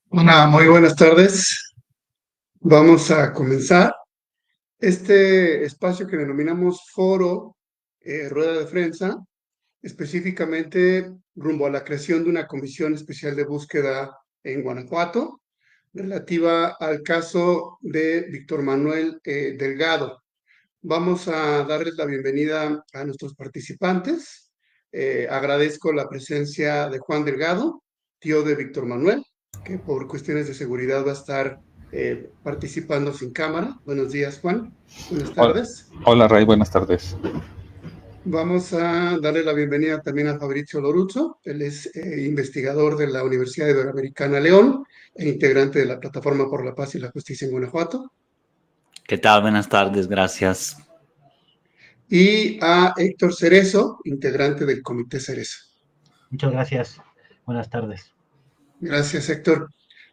Hola, muy buenas tardes. Vamos a comenzar este espacio que denominamos Foro Rueda de Prensa, específicamente rumbo a la creación de una comisión especial de búsqueda en Guanajuato, relativa al caso de Víctor Manuel Delgado. Vamos a darles la bienvenida a nuestros participantes. Agradezco la presencia de Juan Delgado, tío de Víctor Manuel, que por cuestiones de seguridad va a estar participando sin cámara. Buenos días, Juan. Buenas Hola, tardes. hola Ray, buenas tardes. Vamos a darle la bienvenida también a Fabrizio Loruzzo. Él es investigador de la Universidad Iberoamericana León e integrante de la Plataforma por la Paz y la Justicia en Guanajuato. ¿Qué tal? Buenas tardes, gracias. Y a Héctor Cerezo, integrante del Comité Cerezo. Muchas gracias. Buenas tardes. Gracias, Héctor.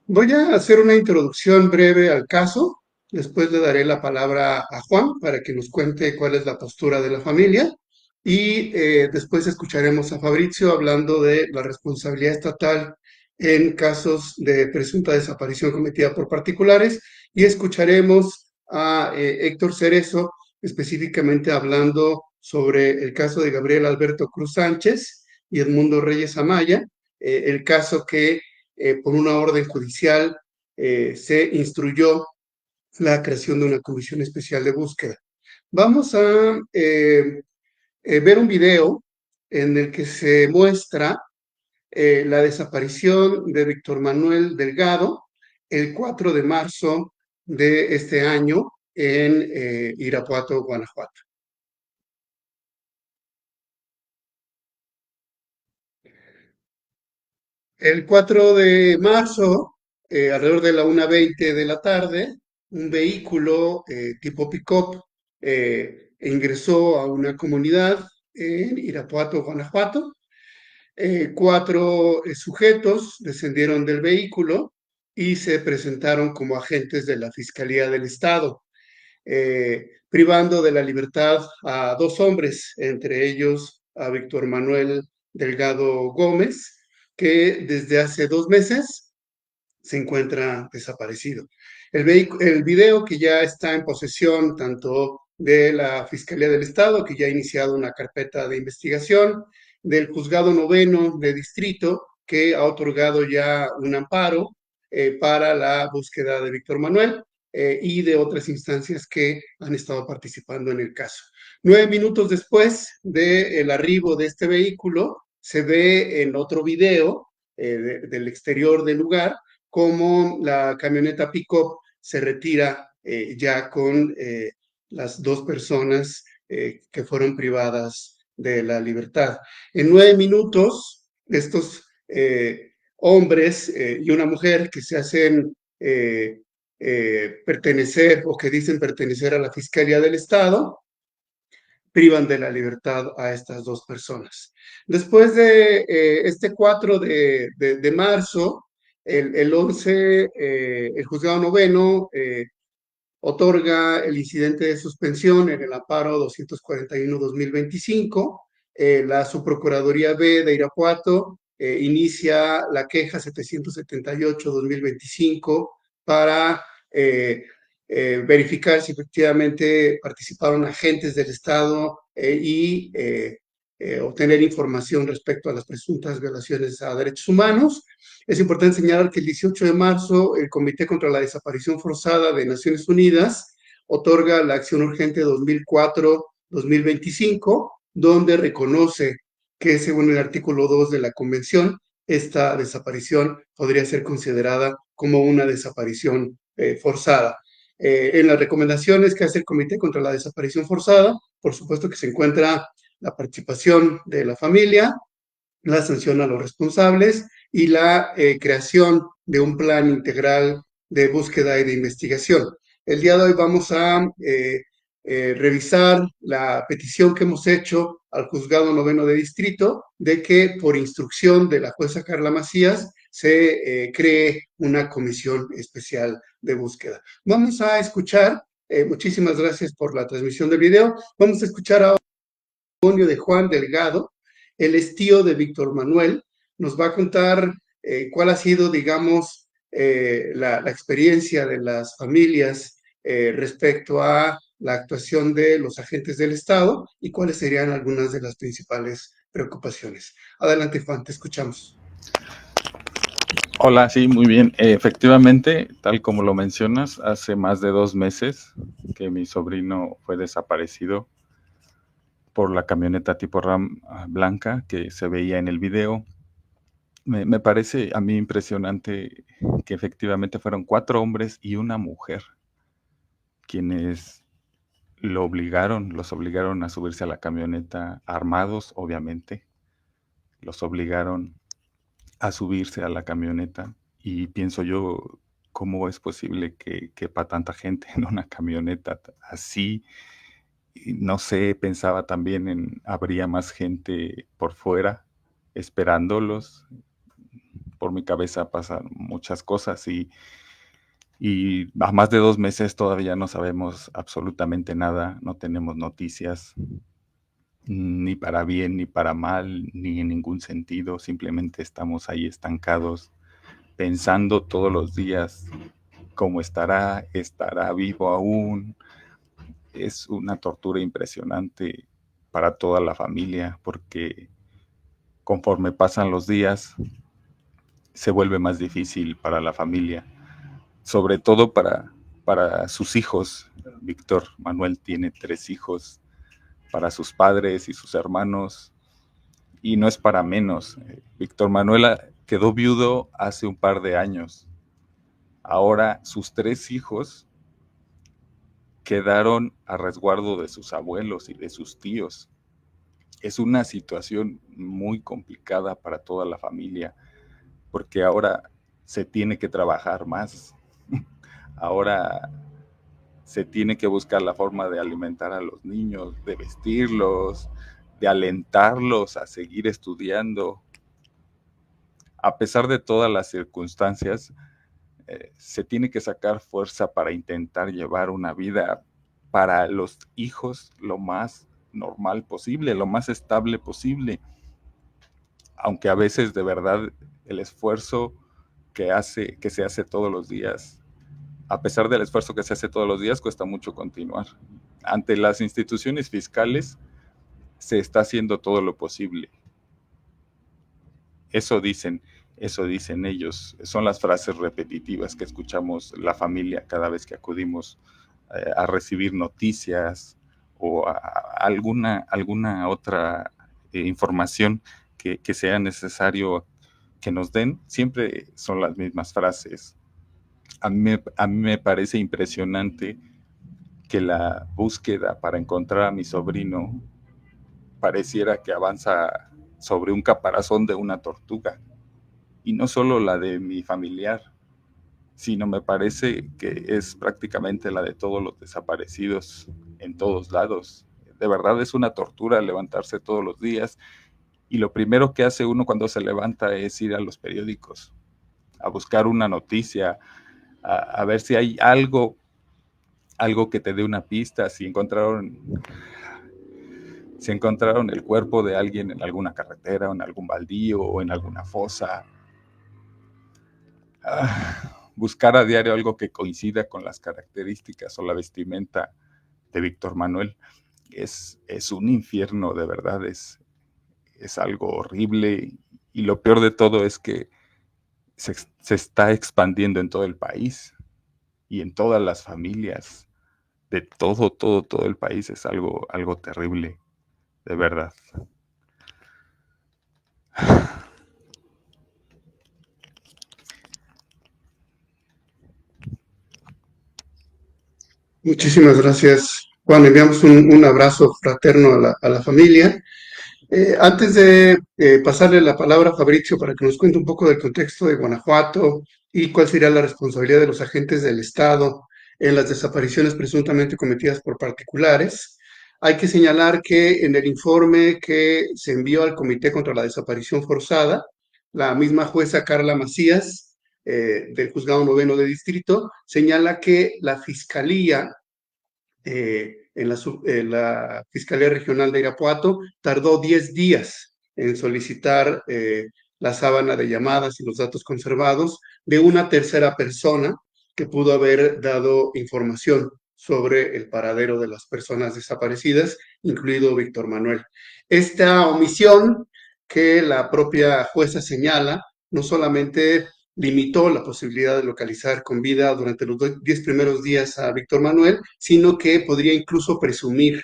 Voy a hacer una introducción breve al caso. Después le daré la palabra a Juan para que nos cuente cuál es la postura de la familia. Y después escucharemos a Fabrizio hablando de la responsabilidad estatal en casos de presunta desaparición cometida por particulares. Y escucharemos a Héctor Cerezo específicamente hablando sobre el caso de Gabriel Alberto Cruz Sánchez y Edmundo Reyes Amaya, el caso que por una orden judicial se instruyó la creación de una comisión especial de búsqueda. Vamos a ver un video en el que se muestra la desaparición de Víctor Manuel Delgado el 4 de marzo de este año en Irapuato, Guanajuato. El 4 de marzo, alrededor de la 1:20 de la tarde, un vehículo tipo pick-up ingresó a una comunidad en Irapuato, Guanajuato. Cuatro sujetos descendieron del vehículo y se presentaron como agentes de la Fiscalía del Estado, privando de la libertad a dos hombres, entre ellos a Víctor Manuel Delgado Gómez, que desde hace 2 meses se encuentra desaparecido. El video que ya está en posesión tanto de la Fiscalía del Estado, que ya ha iniciado una carpeta de investigación, del Juzgado Noveno de Distrito, que ha otorgado ya un amparo para la búsqueda de Víctor Manuel, y de otras instancias que han estado participando en el caso. 9 minutos después del arribo de este vehículo, se ve en otro video del exterior del lugar cómo la camioneta pick-up se retira ya con las dos personas que fueron privadas de la libertad. En 9 minutos, estos hombres y una mujer que se hacen pertenecer o que dicen pertenecer a la Fiscalía del Estado, privan de la libertad a estas dos personas. Después de este 4 de marzo, el 11, el juzgado noveno otorga el incidente de suspensión en el amparo 241-2025. La Subprocuraduría B de Irapuato inicia la queja 778-2025 para verificar si efectivamente participaron agentes del Estado y obtener información respecto a las presuntas violaciones a derechos humanos. Es importante señalar que el 18 de marzo el Comité contra la Desaparición Forzada de Naciones Unidas otorga la acción urgente 2004-2025, donde reconoce que según el artículo 2 de la Convención, esta desaparición podría ser considerada como una desaparición forzada. En las recomendaciones que hace el Comité contra la Desaparición Forzada, por supuesto que se encuentra la participación de la familia, la sanción a los responsables y la creación de un plan integral de búsqueda y de investigación. El día de hoy vamos a revisar la petición que hemos hecho al Juzgado Noveno de Distrito de que por instrucción de la jueza Carla Macías se cree una comisión especial de búsqueda. Vamos a escuchar, muchísimas gracias por la transmisión del video, vamos a escuchar ahora el testimonio de Juan Delgado. Él es tío de Víctor Manuel nos va a contar cuál ha sido, digamos, la experiencia de las familias respecto a la actuación de los agentes del Estado y cuáles serían algunas de las principales preocupaciones. Adelante, Juan, te escuchamos. Hola, sí, muy bien. Efectivamente, tal como lo mencionas, hace más de 2 meses que mi sobrino fue desaparecido por la camioneta tipo RAM blanca que se veía en el video. Me parece a mí impresionante que efectivamente fueron 4 hombres y una mujer quienes los obligaron a subirse a la camioneta armados, obviamente. Los obligaron a subirse a la camioneta y pienso yo, ¿cómo es posible que quepa tanta gente en una camioneta así? Y no sé, pensaba también en, habría más gente por fuera esperándolos. Por mi cabeza pasan muchas cosas y a más de 2 meses todavía no sabemos absolutamente nada, no tenemos noticias, ni para bien, ni para mal, ni en ningún sentido, simplemente estamos ahí estancados, pensando todos los días cómo estará, estará vivo aún. Es una tortura impresionante para toda la familia, porque conforme pasan los días, se vuelve más difícil para la familia, sobre todo para sus hijos. Víctor Manuel tiene 3 hijos, para sus padres y sus hermanos, y no es para menos. Víctor Manuel quedó viudo hace un par de años. Ahora sus 3 hijos quedaron a resguardo de sus abuelos y de sus tíos. Es una situación muy complicada para toda la familia, porque ahora se tiene que trabajar más. Ahora se tiene que buscar la forma de alimentar a los niños, de vestirlos, de alentarlos a seguir estudiando. A pesar de todas las circunstancias, se tiene que sacar fuerza para intentar llevar una vida para los hijos lo más normal posible, lo más estable posible. Aunque a veces de verdad el esfuerzo que se hace todos los días, a pesar del esfuerzo que se hace todos los días, cuesta mucho continuar. Ante las instituciones fiscales se está haciendo todo lo posible. Eso dicen ellos. Son las frases repetitivas que escuchamos la familia cada vez que acudimos a recibir noticias o a alguna otra información que sea necesario que nos den. Siempre son las mismas frases. A mí me parece impresionante que la búsqueda para encontrar a mi sobrino pareciera que avanza sobre un caparazón de una tortuga. Y no solo la de mi familiar, sino me parece que es prácticamente la de todos los desaparecidos en todos lados. De verdad es una tortura levantarse todos los días y lo primero que hace uno cuando se levanta es ir a los periódicos, a buscar una noticia, a ver si hay algo que te dé una pista, si encontraron el cuerpo de alguien en alguna carretera, o en algún baldío, o en alguna fosa. Buscar a diario algo que coincida con las características o la vestimenta de Víctor Manuel es un infierno, de verdad, es algo horrible, y lo peor de todo es que se está expandiendo en todo el país y en todas las familias de todo el país. Es algo terrible, de verdad. Muchísimas gracias, Juan. Enviamos un abrazo fraterno a la familia. Antes de pasarle la palabra a Fabricio para que nos cuente un poco del contexto de Guanajuato y cuál sería la responsabilidad de los agentes del Estado en las desapariciones presuntamente cometidas por particulares, hay que señalar que en el informe que se envió al Comité contra la Desaparición Forzada, la misma jueza Carla Macías, del Juzgado Noveno de Distrito, señala que la Fiscalía en la Fiscalía Regional de Irapuato tardó 10 días en solicitar la sábana de llamadas y los datos conservados de una tercera persona que pudo haber dado información sobre el paradero de las personas desaparecidas, incluido Víctor Manuel. Esta omisión que la propia jueza señala no solamente limitó la posibilidad de localizar con vida durante los 10 primeros días a Víctor Manuel, sino que podría incluso presumir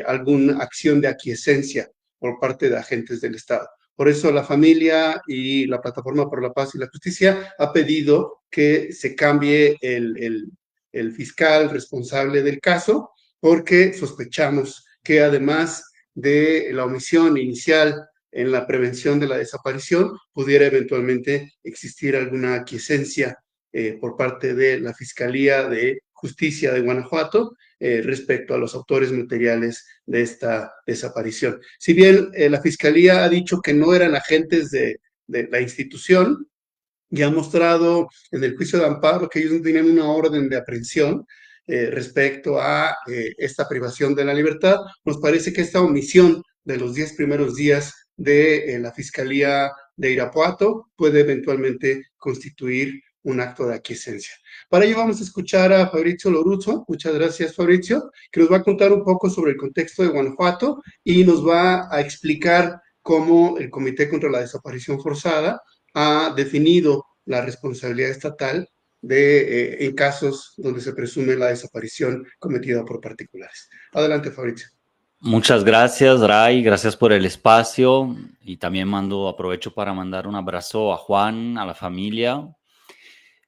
alguna acción de aquiescencia por parte de agentes del Estado. Por eso la familia y la Plataforma por la Paz y la Justicia ha pedido que se cambie el fiscal responsable del caso, porque sospechamos que además de la omisión inicial en la prevención de la desaparición, pudiera eventualmente existir alguna aquiescencia por parte de la Fiscalía de Justicia de Guanajuato respecto a los autores materiales de esta desaparición. Si bien la Fiscalía ha dicho que no eran agentes de la institución, y ha mostrado en el juicio de amparo que ellos no tenían una orden de aprehensión respecto a esta privación de la libertad, nos parece que esta omisión de los 10 primeros días de la Fiscalía de Irapuato puede eventualmente constituir un acto de aquiescencia. Para ello vamos a escuchar a Fabrizio Loruzo. Muchas gracias, Fabrizio, que nos va a contar un poco sobre el contexto de Guanajuato y nos va a explicar cómo el Comité contra la Desaparición Forzada ha definido la responsabilidad estatal en casos donde se presume la desaparición cometida por particulares. Adelante, Fabrizio. Muchas gracias, Ray. Gracias por el espacio. Y también aprovecho para mandar un abrazo a Juan, a la familia.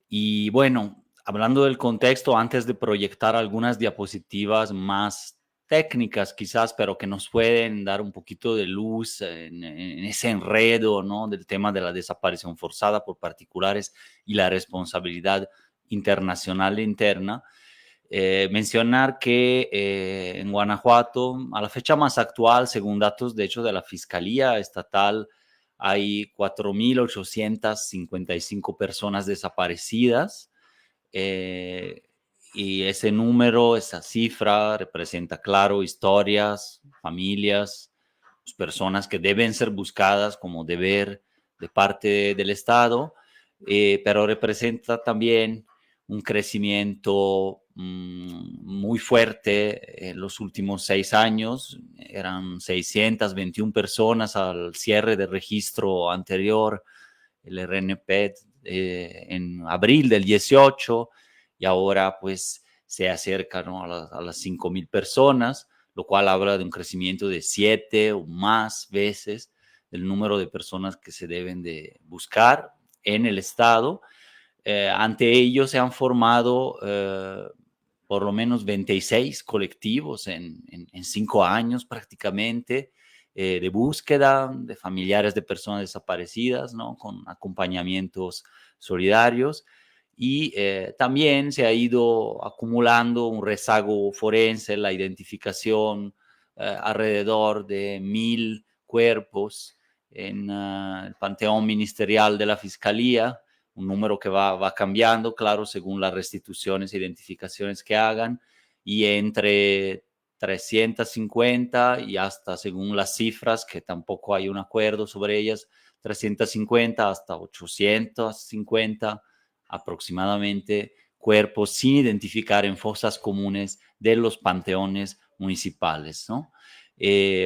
Y bueno, hablando del contexto, antes de proyectar algunas diapositivas más técnicas quizás, pero que nos pueden dar un poquito de luz en ese enredo, ¿no?, del tema de la desaparición forzada por particulares y la responsabilidad internacional e interna. Mencionar que en Guanajuato, a la fecha más actual, según datos de hecho de la Fiscalía Estatal, hay 4.855 personas desaparecidas. Y ese número, esa cifra, representa, claro, historias, familias, pues, personas que deben ser buscadas como deber de parte del Estado, pero representa también un crecimiento muy fuerte en los últimos 6 años. Eran 621 personas al cierre del registro anterior, el RNP, en abril del 18, y ahora pues se acerca, ¿no?, a las 5,000 personas, lo cual habla de un crecimiento de 7 o más veces del número de personas que se deben de buscar en el Estado. Ante ello se han formado por lo menos 26 colectivos en 5 años prácticamente, de búsqueda de familiares de personas desaparecidas, ¿no?, con acompañamientos solidarios. Y también se ha ido acumulando un rezago forense, la identificación alrededor de 1,000 cuerpos en el panteón ministerial de la Fiscalía, un número que va cambiando, claro, según las restituciones e identificaciones que hagan, y entre 350 y hasta, según las cifras, que tampoco hay un acuerdo sobre ellas, 350 hasta 850 aproximadamente cuerpos sin identificar en fosas comunes de los panteones municipales, ¿no?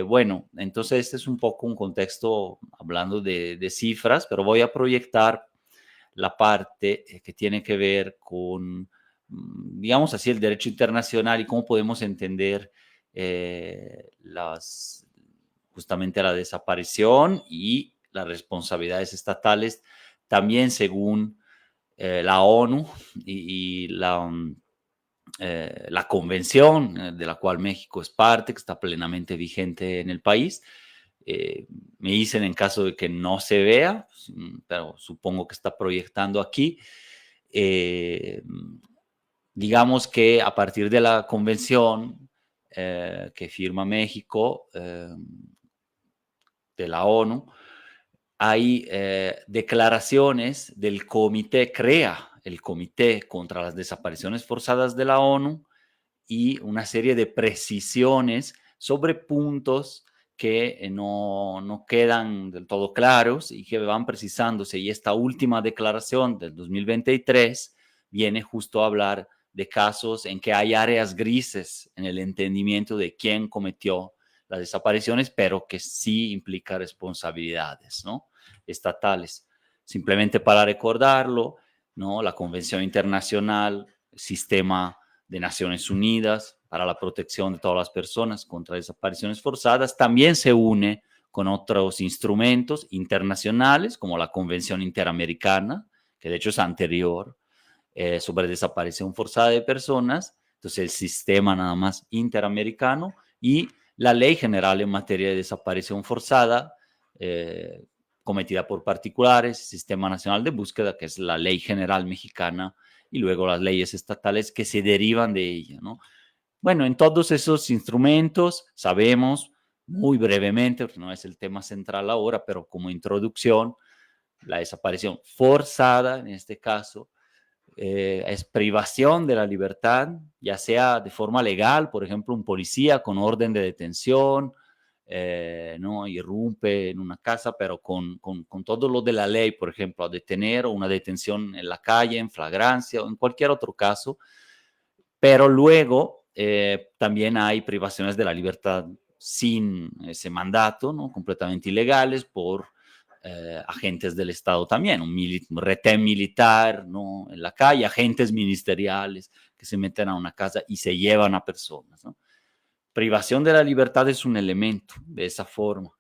Bueno, entonces este es un poco un contexto hablando de cifras, pero voy a proyectar la parte que tiene que ver con, digamos así, el derecho internacional y cómo podemos entender justamente la desaparición y las responsabilidades estatales, también según la ONU y la convención de la cual México es parte, que está plenamente vigente en el país. Me dicen, en caso de que no se vea, pero supongo que está proyectando aquí, digamos que a partir de la convención que firma México de la ONU, hay declaraciones del comité, crea el Comité contra las Desapariciones Forzadas de la ONU, y una serie de precisiones sobre puntos que no quedan del todo claros y que van precisándose. Y esta última declaración del 2023 viene justo a hablar de casos en que hay áreas grises en el entendimiento de quién cometió las desapariciones, pero que sí implica responsabilidades, ¿no?, estatales. Simplemente para recordarlo, ¿no?, la Convención Internacional, el Sistema de Naciones Unidas para la protección de todas las personas contra desapariciones forzadas, también se une con otros instrumentos internacionales, como la Convención Interamericana, que de hecho es anterior, sobre desaparición forzada de personas, entonces el sistema nada más interamericano, y la Ley General en materia de desaparición forzada, cometida por particulares, Sistema Nacional de Búsqueda, que es la Ley General Mexicana, y luego las leyes estatales que se derivan de ella, ¿no? Bueno, en todos esos instrumentos sabemos, muy brevemente, porque no es el tema central ahora, pero como introducción, la desaparición forzada, en este caso, es privación de la libertad, ya sea de forma legal, por ejemplo, un policía con orden de detención, ¿no?, irrumpe en una casa, pero con todo lo de la ley, por ejemplo, a detener o una detención en la calle, en flagrancia o en cualquier otro caso. Pero luego también hay privaciones de la libertad sin ese mandato, ¿no?, completamente ilegales por agentes del Estado también, un retén militar, ¿no?, en la calle, agentes ministeriales que se meten a una casa y se llevan a personas, ¿no? Privación de la libertad es un elemento de esa forma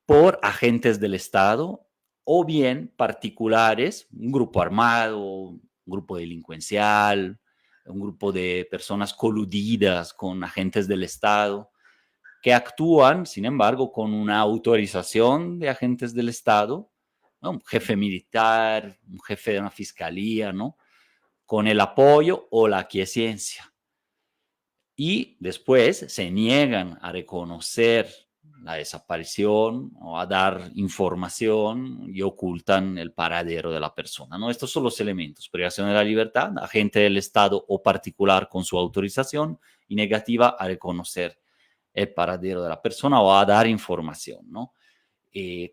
por agentes del Estado o bien particulares, un grupo armado, un grupo delincuencial, un grupo de personas coludidas con agentes del Estado, que actúan, sin embargo, con una autorización de agentes del Estado, ¿no?, un jefe militar, un jefe de una fiscalía, ¿no?, con el apoyo o la aquiescencia. Y después se niegan a reconocer la desaparición o a dar información y ocultan el paradero de la persona, ¿no? Estos son los elementos: privación de la libertad, agente del Estado o particular con su autorización, y negativa a reconocer el paradero de la persona o a dar información, ¿no?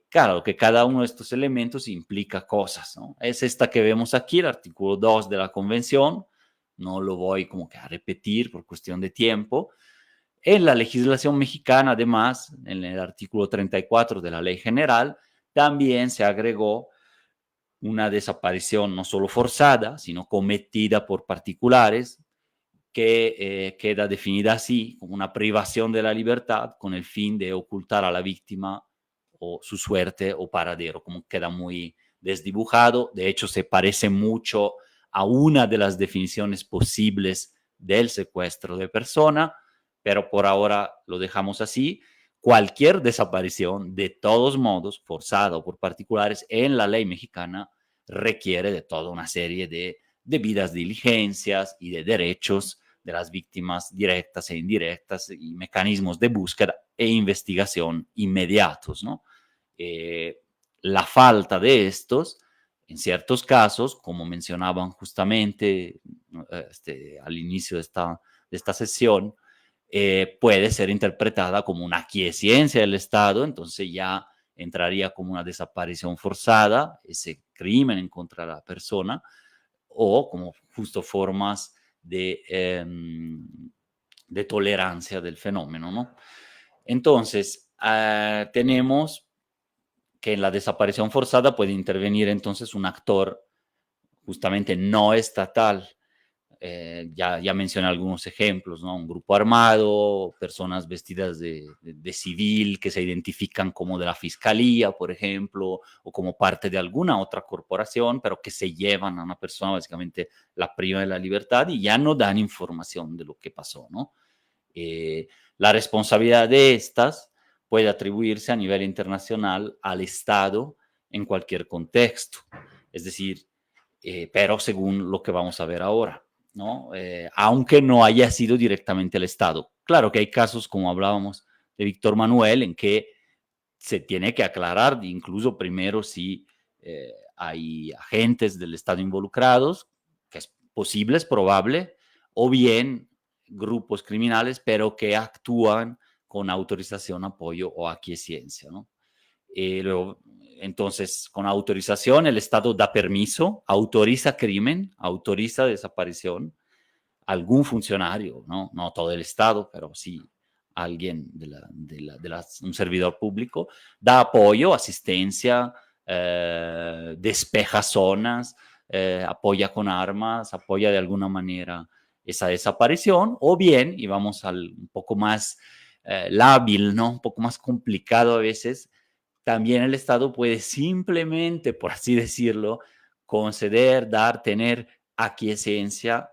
Claro que cada uno de estos elementos implica cosas, ¿no? Es esta que vemos aquí, el artículo 2 de la Convención. No lo voy como que a repetir por cuestión de tiempo. En la legislación mexicana, además, en el artículo 34 de la Ley General, también se agregó una desaparición no solo forzada, sino cometida por particulares, que queda definida así, como una privación de la libertad con el fin de ocultar a la víctima o su suerte o paradero, como queda muy desdibujado. De hecho, se parece mucho a una de las definiciones posibles del secuestro de persona, pero por ahora lo dejamos así. Cualquier desaparición, de todos modos, forzada o por particulares, en la ley mexicana, requiere de toda una serie de debidas diligencias y de derechos de las víctimas directas e indirectas y mecanismos de búsqueda e investigación inmediatos, ¿no? La falta de estos, en ciertos casos, como mencionaban justamente al inicio de esta sesión, puede ser interpretada como una aquiescencia del Estado, entonces ya entraría como una desaparición forzada, ese crimen en contra de la persona, o como justo formas de tolerancia del fenómeno, ¿no? Entonces, tenemos que en la desaparición forzada puede intervenir entonces un actor justamente no estatal. Ya mencioné algunos ejemplos, ¿no? Un grupo armado, personas vestidas de civil que se identifican como de la fiscalía, por ejemplo, o como parte de alguna otra corporación, pero que se llevan a una persona, básicamente la privan de la libertad y ya no dan información de lo que pasó, ¿no? La responsabilidad de estas puede atribuirse a nivel internacional al Estado en cualquier contexto, es decir, pero según lo que vamos a ver ahora, ¿no? Aunque no haya sido directamente el Estado. Claro que hay casos, como hablábamos de Víctor Manuel, en que se tiene que aclarar incluso primero si hay agentes del Estado involucrados, que es posible, es probable, o bien grupos criminales, pero que actúan con autorización, apoyo o aquiescencia, ¿no? Luego, entonces, con autorización, el Estado da permiso, autoriza crimen, autoriza desaparición, algún funcionario, ¿no? No todo el Estado, pero sí alguien un servidor público, da apoyo, asistencia, despeja zonas, apoya con armas, apoya de alguna manera esa desaparición, o bien, y vamos al un poco más lábil, ¿no? Un poco más complicado a veces, también el Estado puede simplemente, por así decirlo, conceder, dar, tener aquiescencia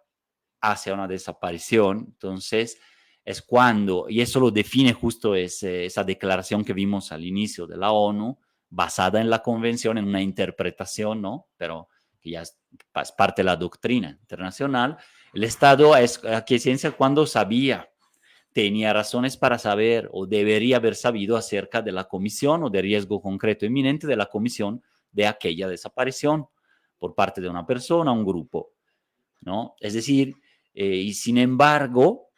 hacia una desaparición. Entonces, es cuando, y eso lo define justo esa declaración que vimos al inicio de la ONU, basada en la convención, en una interpretación, ¿no? Pero que ya es parte de la doctrina internacional. El Estado es aquiescencia cuando sabía, tenía razones para saber o debería haber sabido acerca de la comisión o de riesgo concreto inminente de la comisión de aquella desaparición por parte de una persona o un grupo, ¿no? Es decir, y sin embargo,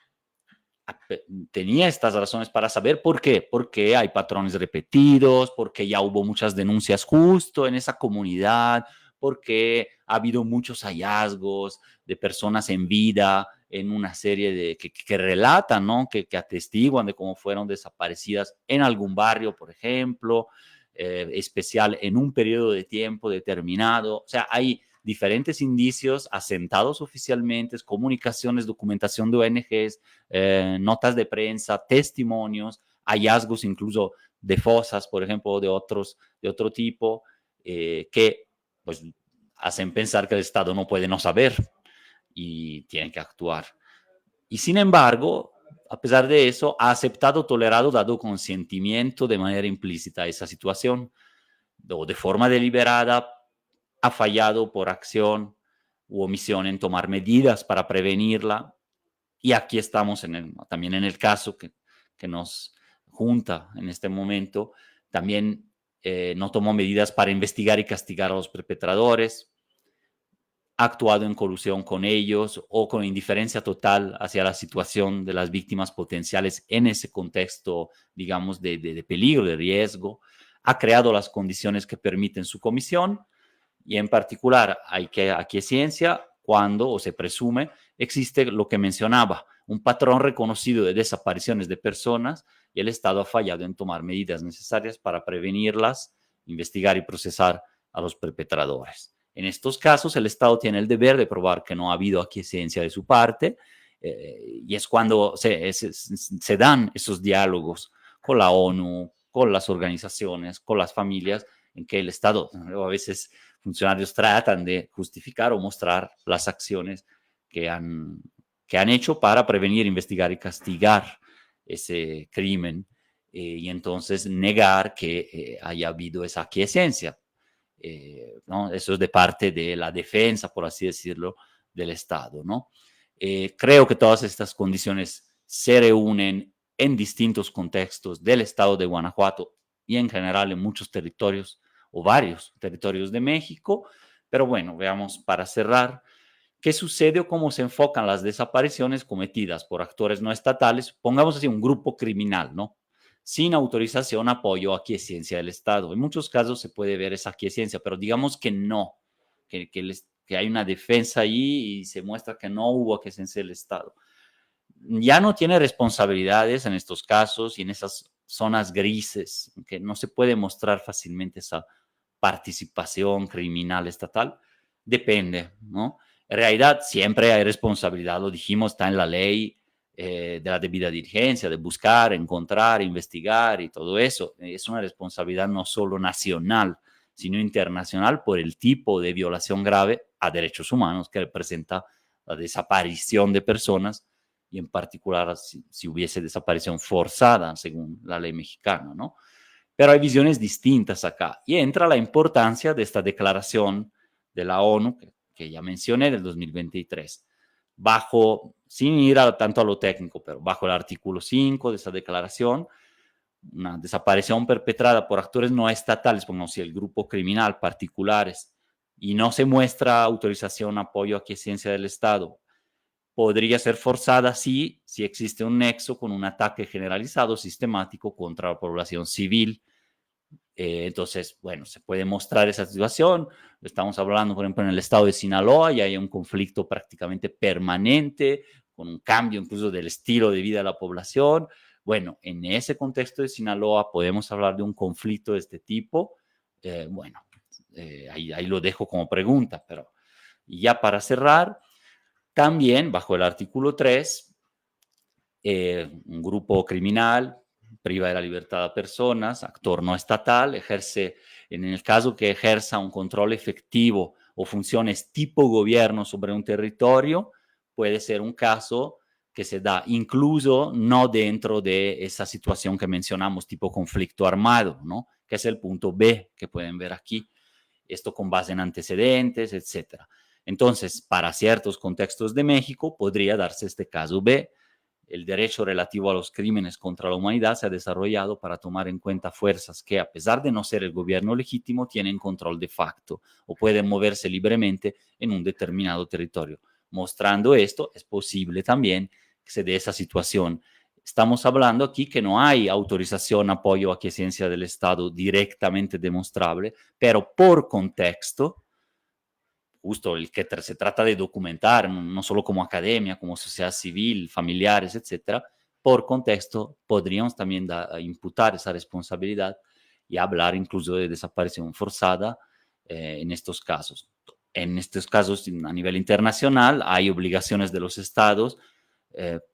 tenía estas razones para saber por qué. Porque hay patrones repetidos, porque ya hubo muchas denuncias justo en esa comunidad, porque ha habido muchos hallazgos de personas en vida en una serie de que relatan, ¿no? Que atestiguan de cómo fueron desaparecidas en algún barrio, por ejemplo, especial en un periodo de tiempo determinado. O sea, hay diferentes indicios asentados oficialmente, comunicaciones, documentación de ONGs, notas de prensa, testimonios, hallazgos incluso de fosas, por ejemplo, de otro tipo, que pues hacen pensar que el Estado no puede no saber y tiene que actuar. Y sin embargo, a pesar de eso, ha aceptado, tolerado, dado consentimiento de manera implícita a esa situación, o de forma deliberada, ha fallado por acción u omisión en tomar medidas para prevenirla. Y aquí estamos también en el caso que nos junta en este momento. También no tomó medidas para investigar y castigar a los perpetradores, ha actuado en colusión con ellos o con indiferencia total hacia la situación de las víctimas potenciales en ese contexto, digamos, de peligro, de riesgo, ha creado las condiciones que permiten su comisión y en particular hay que aquiescencia cuando, o se presume, existe lo que mencionaba, un patrón reconocido de desapariciones de personas y el Estado ha fallado en tomar medidas necesarias para prevenirlas, investigar y procesar a los perpetradores. En estos casos, el Estado tiene el deber de probar que no ha habido aquiescencia de su parte y es cuando se dan esos diálogos con la ONU, con las organizaciones, con las familias, en que el Estado, a veces funcionarios tratan de justificar o mostrar las acciones que han hecho para prevenir, investigar y castigar ese crimen y entonces negar que haya habido esa aquiescencia. ¿No? Eso es de parte de la defensa, por así decirlo, del Estado, ¿no? Creo que todas estas condiciones se reúnen en distintos contextos del Estado de Guanajuato y en general en muchos territorios o varios territorios de México. Pero bueno, veamos para cerrar qué sucede o cómo se enfocan las desapariciones cometidas por actores no estatales, pongamos así un grupo criminal, ¿no? Sin autorización, apoyo o aquiescencia del Estado. En muchos casos se puede ver esa aquiescencia, pero digamos que no, que hay una defensa ahí y se muestra que no hubo aquiescencia del Estado. Ya no tiene responsabilidades en estos casos y en esas zonas grises, que no se puede mostrar fácilmente esa participación criminal estatal, depende, ¿no? En realidad siempre hay responsabilidad, lo dijimos, está en la ley de la debida diligencia, de buscar, encontrar, investigar y todo eso. Es una responsabilidad no solo nacional, sino internacional por el tipo de violación grave a derechos humanos que representa la desaparición de personas y en particular si hubiese desaparición forzada según la ley mexicana, ¿no? Pero hay visiones distintas acá y entra la importancia de esta declaración de la ONU que ya mencioné del 2023, sin ir tanto a lo técnico, pero bajo el artículo 5 de esa declaración, una desaparición perpetrada por actores no estatales, como si el grupo criminal, particulares, y no se muestra autorización, apoyo, aquiescencia del Estado, podría ser forzada si existe un nexo con un ataque generalizado, sistemático contra la población civil. Entonces, bueno, se puede mostrar esa situación. Estamos hablando, por ejemplo, en el estado de Sinaloa, y hay un conflicto prácticamente permanente, con un cambio incluso del estilo de vida de la población. Bueno, en ese contexto de Sinaloa podemos hablar de un conflicto de este tipo. Bueno, ahí lo dejo como pregunta, pero ya para cerrar, también bajo el artículo 3, un grupo criminal priva de la libertad a personas, actor no estatal, ejerce, en el caso que ejerza un control efectivo o funciones tipo gobierno sobre un territorio, puede ser un caso que se da incluso no dentro de esa situación que mencionamos, tipo conflicto armado, ¿no? Que es el punto B que pueden ver aquí. Esto con base en antecedentes, etc. Entonces, para ciertos contextos de México, podría darse este caso B. El derecho relativo a los crímenes contra la humanidad se ha desarrollado para tomar en cuenta fuerzas que, a pesar de no ser el gobierno legítimo, tienen control de facto o pueden moverse libremente en un determinado territorio. Mostrando esto, es posible también que se dé esa situación. Estamos hablando aquí que no hay autorización, apoyo o aquiescencia del Estado directamente demostrable, pero por contexto, justo el que se trata de documentar, no solo como academia, como sociedad civil, familiares, etcétera, por contexto podríamos también imputar esa responsabilidad y hablar incluso de desaparición forzada en estos casos. En estos casos, a nivel internacional, hay obligaciones de los estados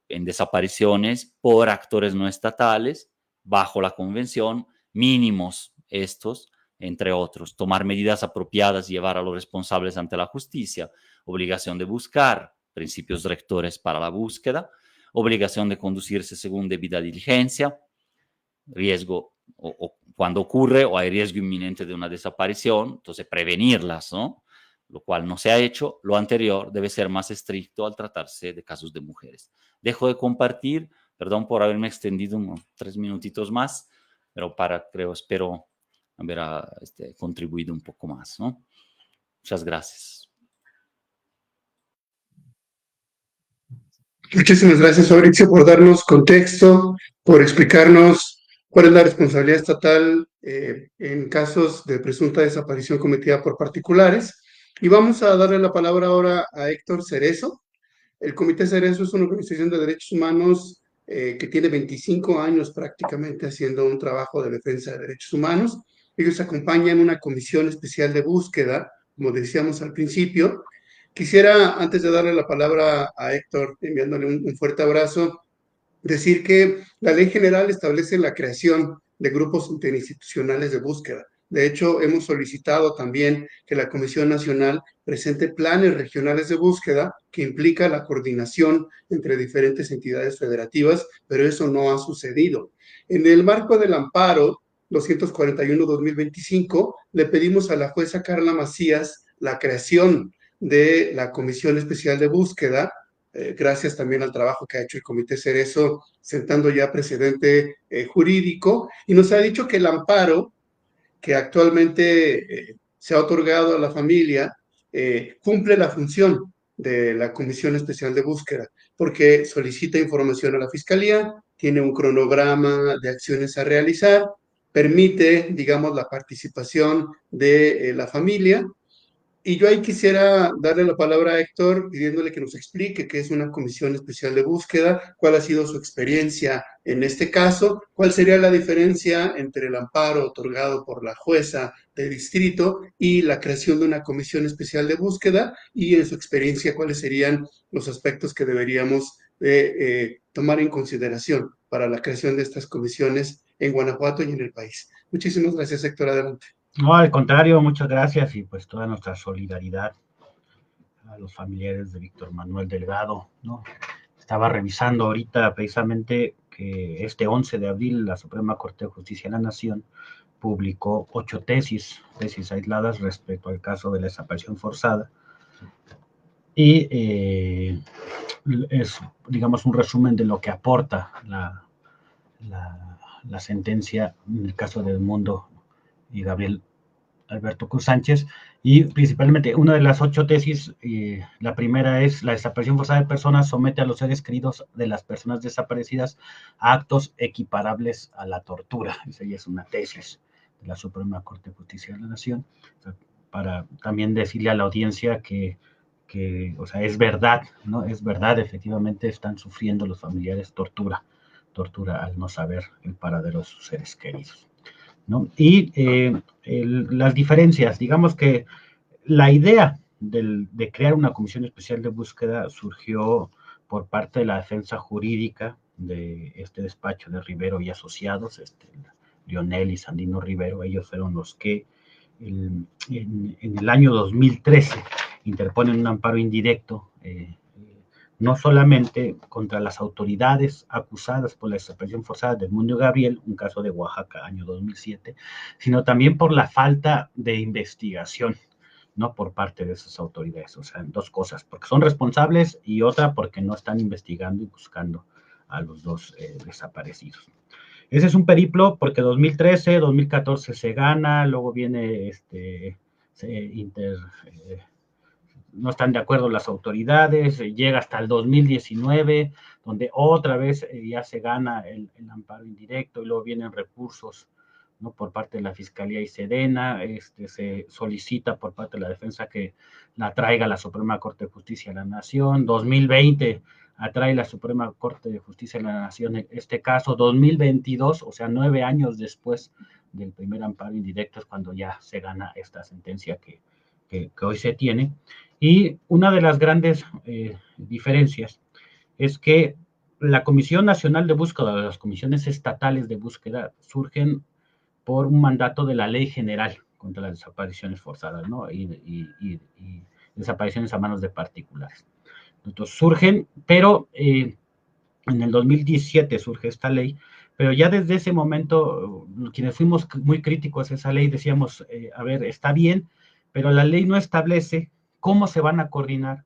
en desapariciones por actores no estatales, bajo la convención, mínimos estos, entre otros, tomar medidas apropiadas y llevar a los responsables ante la justicia, obligación de buscar, principios rectores para la búsqueda, obligación de conducirse según debida diligencia, riesgo o cuando ocurre o hay riesgo inminente de una desaparición, entonces prevenirlas, ¿no? Lo cual no se ha hecho. Lo anterior debe ser más estricto al tratarse de casos de mujeres. Dejo de compartir, perdón por haberme extendido unos 3 minutitos más, pero espero haber contribuido un poco más, ¿no? Muchas gracias. Muchísimas gracias, Fabricio, por darnos contexto, por explicarnos cuál es la responsabilidad estatal en casos de presunta desaparición cometida por particulares. Y vamos a darle la palabra ahora a Héctor Cerezo. El Comité Cerezo es una organización de derechos humanos que tiene 25 años prácticamente haciendo un trabajo de defensa de derechos humanos. Ellos acompañan una comisión especial de búsqueda, como decíamos al principio. Quisiera, antes de darle la palabra a Héctor, enviándole un fuerte abrazo, decir que la ley general establece la creación de grupos interinstitucionales de búsqueda. De hecho, hemos solicitado también que la Comisión Nacional presente planes regionales de búsqueda que implica la coordinación entre diferentes entidades federativas, pero eso no ha sucedido. En el marco del amparo 241-2025, le pedimos a la jueza Carla Macías la creación de la Comisión Especial de Búsqueda, gracias también al trabajo que ha hecho el Comité Cerezo, sentando ya precedente jurídico, y nos ha dicho que el amparo que actualmente se ha otorgado a la familia cumple la función de la Comisión Especial de Búsqueda, porque solicita información a la Fiscalía, tiene un cronograma de acciones a realizar, permite, digamos, la participación de la familia. Y yo ahí quisiera darle la palabra a Héctor pidiéndole que nos explique qué es una comisión especial de búsqueda, cuál ha sido su experiencia en este caso, cuál sería la diferencia entre el amparo otorgado por la jueza de distrito y la creación de una comisión especial de búsqueda y en su experiencia cuáles serían los aspectos que deberíamos tomar en consideración para la creación de estas comisiones en Guanajuato y en el país. Muchísimas gracias, Héctor. Adelante. No, al contrario, muchas gracias y pues toda nuestra solidaridad a los familiares de Víctor Manuel Delgado, ¿no? Estaba revisando ahorita precisamente que este 11 de abril la Suprema Corte de Justicia de la Nación publicó 8 tesis aisladas respecto al caso de la desaparición forzada y es, digamos, un resumen de lo que aporta la sentencia en el caso de Edmundo y Gabriel Alberto Cruz Sánchez, y principalmente una de las 8 tesis, la primera es: la desaparición forzada de personas somete a los seres queridos de las personas desaparecidas a actos equiparables a la tortura. Esa ya es una tesis de la Suprema Corte de Justicia de la Nación, o sea, para también decirle a la audiencia que o sea, es verdad, ¿no? Es verdad, efectivamente están sufriendo los familiares tortura al no saber el paradero de sus seres queridos, ¿no? Y las diferencias, digamos que la idea de crear una comisión especial de búsqueda surgió por parte de la defensa jurídica de este despacho de Rivero y Asociados, Lionel y Sandino Rivero. Ellos fueron los que en el año 2013 interponen un amparo indirecto, no solamente contra las autoridades acusadas por la desaparición forzada de Edmundo Gabriel, un caso de Oaxaca, año 2007, sino también por la falta de investigación, ¿no?, por parte de esas autoridades. O sea, dos cosas: porque son responsables, y otra porque no están investigando y buscando a los dos desaparecidos. Ese es un periplo, porque 2013, 2014 se gana, luego viene no están de acuerdo las autoridades, llega hasta el 2019, donde otra vez ya se gana el amparo indirecto, y luego vienen recursos, ¿no?, por parte de la Fiscalía y Sedena. Se solicita por parte de la defensa que la traiga la Suprema Corte de Justicia de la Nación. 2020 atrae la Suprema Corte de Justicia de la Nación este caso. 2022, o sea, 9 años después del primer amparo indirecto, es cuando ya se gana esta sentencia que hoy se tiene. Y una de las grandes diferencias es que la Comisión Nacional de Búsqueda, las comisiones estatales de búsqueda, surgen por un mandato de la Ley General contra las desapariciones forzadas, ¿no?, y desapariciones a manos de particulares. Entonces surgen, pero en el 2017 surge esta ley, pero ya desde ese momento, quienes fuimos muy críticos a esa ley decíamos, a ver, está bien, pero la ley no establece cómo se van a coordinar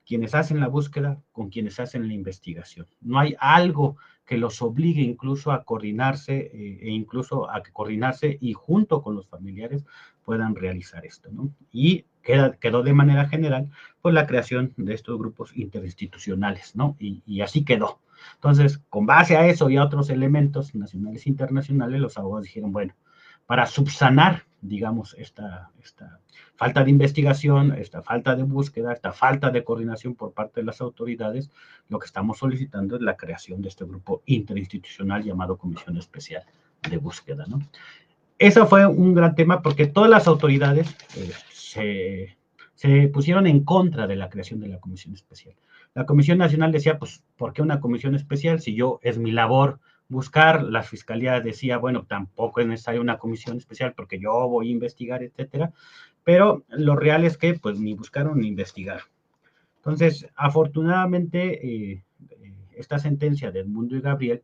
quienes hacen la búsqueda con quienes hacen la investigación. No hay algo que los obligue incluso a coordinarse, e incluso a coordinarse y junto con los familiares puedan realizar esto, ¿no? Y quedó de manera general pues la creación de estos grupos interinstitucionales, ¿no? Y así quedó. Entonces, con base a eso y a otros elementos nacionales e internacionales, los abogados dijeron, bueno, para subsanar, digamos, esta falta de investigación, esta falta de búsqueda, esta falta de coordinación por parte de las autoridades, lo que estamos solicitando es la creación de este grupo interinstitucional llamado Comisión Especial de Búsqueda, ¿no? Eso fue un gran tema porque todas las autoridades se pusieron en contra de la creación de la Comisión Especial. La Comisión Nacional decía, pues, ¿por qué una comisión especial? Si es mi labor buscar. La Fiscalía decía, bueno, tampoco es necesaria una comisión especial porque yo voy a investigar, etcétera. Pero lo real es que, pues, ni buscaron ni investigaron. Entonces, afortunadamente, esta sentencia de Edmundo y Gabriel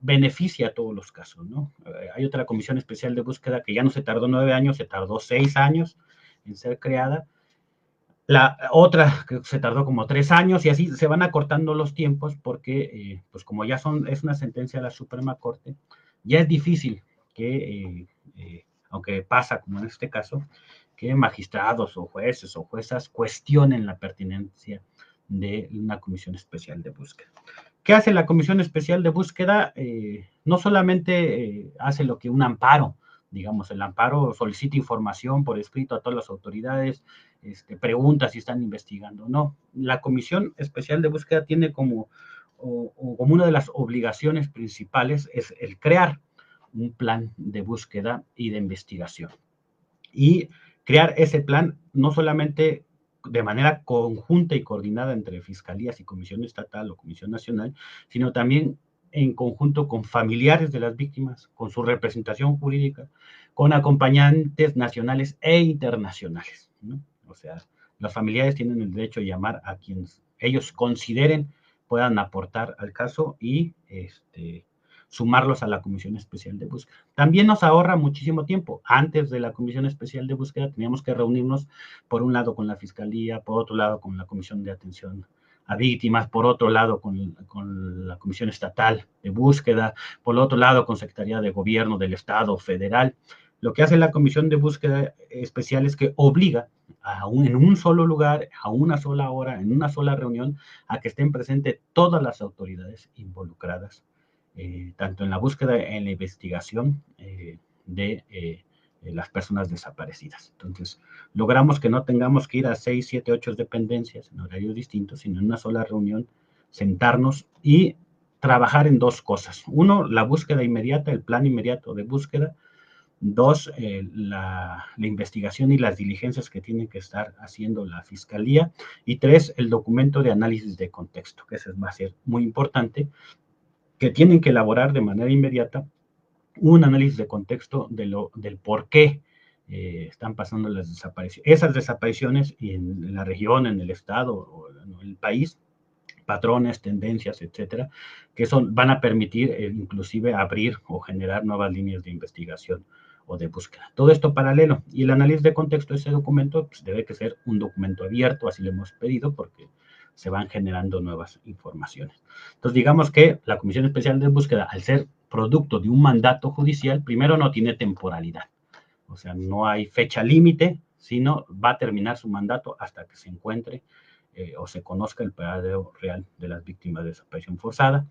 beneficia a todos los casos, ¿no? Hay otra comisión especial de búsqueda que ya no se tardó 9 años, se tardó 6 años en ser creada. La otra que se tardó como 3 años, y así se van acortando los tiempos porque, pues como ya es una sentencia de la Suprema Corte, ya es difícil que, aunque pasa como en este caso, que magistrados o jueces o juezas cuestionen la pertinencia de una comisión especial de búsqueda. ¿Qué hace la Comisión Especial de Búsqueda? No solamente hace lo que un amparo, digamos, el amparo solicita información por escrito a todas las autoridades, pregunta si están investigando. No, la Comisión Especial de Búsqueda tiene como una de las obligaciones principales es el crear un plan de búsqueda y de investigación. Y crear ese plan no solamente de manera conjunta y coordinada entre fiscalías y Comisión Estatal o Comisión Nacional, sino también en conjunto con familiares de las víctimas, con su representación jurídica, con acompañantes nacionales e internacionales, ¿no? O sea, los familiares tienen el derecho de llamar a quienes ellos consideren puedan aportar al caso y sumarlos a la Comisión Especial de Búsqueda. También nos ahorra muchísimo tiempo. Antes de la Comisión Especial de Búsqueda teníamos que reunirnos, por un lado, con la Fiscalía, por otro lado, con la Comisión de Atención a Víctimas, por otro lado, con la Comisión Estatal de Búsqueda, por otro lado, con Secretaría de Gobierno del Estado Federal. Lo que hace la Comisión de Búsqueda Especial es que obliga en un solo lugar, a una sola hora, en una sola reunión, a que estén presentes todas las autoridades involucradas, tanto en la búsqueda, en la investigación de las personas desaparecidas. Entonces, logramos que no tengamos que ir a 6, 7, 8 dependencias en horarios distintos, sino en una sola reunión, sentarnos y trabajar en dos cosas. Uno, la búsqueda inmediata, el plan inmediato de búsqueda. Dos, la investigación y las diligencias que tiene que estar haciendo la Fiscalía. Y tres, el documento de análisis de contexto, que ese va a ser muy importante, que tienen que elaborar de manera inmediata un análisis de contexto del por qué están pasando las desapariciones. Esas desapariciones en la región, en el estado o en el país, patrones, tendencias, etcétera, que van a permitir inclusive abrir o generar nuevas líneas de investigación o de búsqueda. Todo esto paralelo. Y el análisis de contexto de ese documento pues, debe que ser un documento abierto, así lo hemos pedido, porque se van generando nuevas informaciones. Entonces, digamos que la Comisión Especial de Búsqueda, al ser producto de un mandato judicial, primero no tiene temporalidad. O sea, no hay fecha límite, sino va a terminar su mandato hasta que se encuentre o se conozca el paradero real de las víctimas de desaparición forzada,